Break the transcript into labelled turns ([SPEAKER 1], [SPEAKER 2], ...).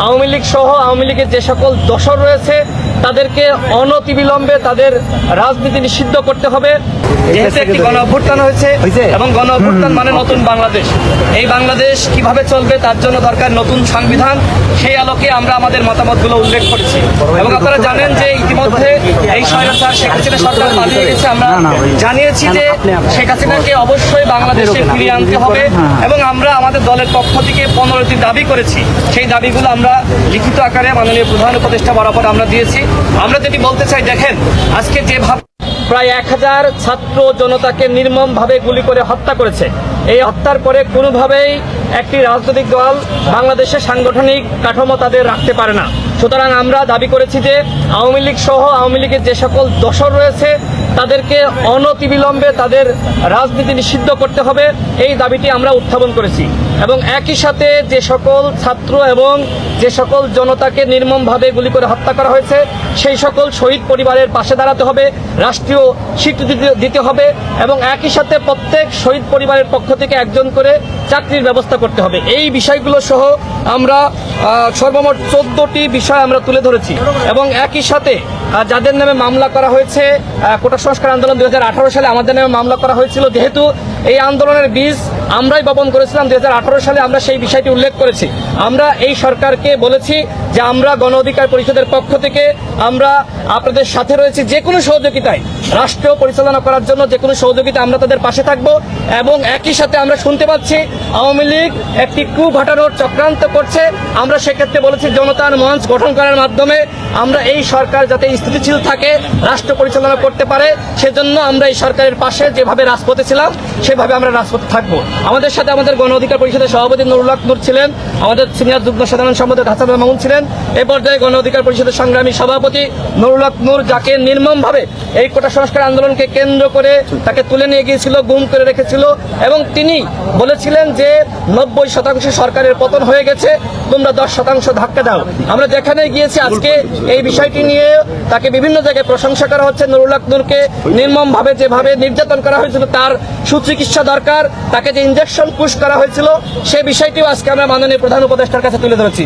[SPEAKER 1] আওয়ামী লীগ সহ আওয়ামী লীগের যে সকল দোসর রয়েছে তাদেরকে অনতিবিলম্বে তাদের রাজনীতি নিষিদ্ধ করতে হবে। যেহেতু একটি গণ অভ্যুত্থান হয়েছে এবং গণ অভ্যুত্থান মানে নতুন বাংলাদেশ, এই বাংলাদেশ কিভাবে চলবে তার জন্য দরকার নতুন সংবিধান। সেই আলোকে আমরা আমাদের মতামতগুলো উল্লেখ করেছি এবং আপনারা জানেন যে ইতিমধ্যে এই স্বৈরাচার শেখ হাসিনা সরকার পালিয়ে গেছে। আমরা জানিয়েছি যে শেখ হাসিনাকে অবশ্যই বাংলাদেশে ফিরিয়ে আনতে হবে এবং আমরা আমাদের দলের পক্ষ থেকে 15টি দাবি করেছি। সেই দাবিগুলো আমরা লিখিত আকারে মাননীয় প্রধান উপদেষ্টা বরাবর আমরা দিয়েছি। আমরা যদি বলতে চাই, দেখেন আজকে যেভাবে প্রায় 1000 ছাত্র জনতাকে নির্মমভাবে গুলি করে হত্যা করেছে, এই হত্যার পরে কোনোভাবেই একটি রাজনৈতিক দল বাংলাদেশের সাংগঠনিক কাঠামো তাদের রাখতে পারে না। সুতরাং আমরা দাবি করেছি যে আওয়ামী লীগ সহ আওয়ামী লীগের যে সকল দোসর রয়েছে তাদেরকে অনতিবিলম্বে তাদের রাজনীতি নিষিদ্ধ করতে হবে, এই দাবিটি আমরা উত্থাপন করেছি। এবং একই সাথে যে সকল ছাত্র এবং যে সকল জনতাকে নির্মমভাবে গুলি করে হত্যা করা হয়েছে সেই সকল শহীদ পরিবারের পাশে দাঁড়াতে হবে, রাষ্ট্রীয় স্বীকৃতি দিতে হবে এবং একই সাথে প্রত্যেক শহীদ পরিবারের পক্ষ থেকে একজন করে চাকরির ব্যবস্থা করতে হবে। এই বিষয়গুলো সহ আমরা সর্বমোট 14টি বিষয় আমরা তুলে ধরেছি এবং একই সাথে যাদের নামে মামলা করা হয়েছে, কোটা সংস্কার আন্দোলন 2018 সালে আমাদের নামে মামলা করা হয়েছিল, যেহেতু এই আন্দোলনের বীজ আমরাই বপন করেছিলাম 2018 সালে, আমরা সেই বিষয়টি উল্লেখ করেছি। আমরা এই সরকারকে বলেছি যে আমরা গণ অধিকার পরিষদের পক্ষ থেকে আমরা আপনাদের সাথে রয়েছি, যে কোনো সহযোগিতায় রাষ্ট্র পরিচালনা করার জন্য যে কোনো সহযোগিতা আমরা তাদের পাশে থাকব। এবং একই সাথে আমরা শুনতে পাচ্ছি আওয়ামী লীগ একটি কূ ঘটানোর চক্রান্ত করছে। আমরা সেক্ষেত্রে বলেছি জনতার মঞ্চ গঠন করার মাধ্যমে আমরা এই সরকার যাতে স্থিতিশীল থাকে, রাষ্ট্র পরিচালনা করতে পারে, সেজন্য আমরা এই সরকারের পাশে যেভাবে রাজপথে ছিলাম সেভাবে আমরা রাজপথে থাকবো। আমাদের সাথে আমাদের গণ অধিকার পরিষদের সভাপতি নুরুল হক নূর ছিলেন, আমাদের সিনিয়র যুগ্ম সাধারণ সম্পাদক হাসান মামুন ছিলেন, এই পর্যায়ে গণ অধিকার পরিষদের সংগ্রামী সভাপতি নুরুল হক নূর, যাকে নির্মমভাবে এই কোটা সংস্কার আন্দোলনকে কেন্দ্র করে তাকে তুলে নিয়ে গিয়েছিল, গুম করে রেখেছিল এবং তিনি বলেছিলেন যে 90% সরকারের পতন হয়ে গেছে, তোমরা 10% ধাক্কা দাও। আমরা যেখানে গিয়েছি আজকে এই বিষয়টি নিয়ে তাকে বিভিন্ন জায়গায় প্রশংসা করা হচ্ছে। নুরুল হক নূরকে নির্মমভাবে যেভাবে নির্যাতন করা হয়েছিল তার সুচিকিৎসা দরকার, তাকে যে ইনজেকশন পুশ করা হয়েছিল সে বিষয়টিও আজকে আমরা মাননীয় প্রধান উপদেষ্টার কাছে তুলে ধরেছি।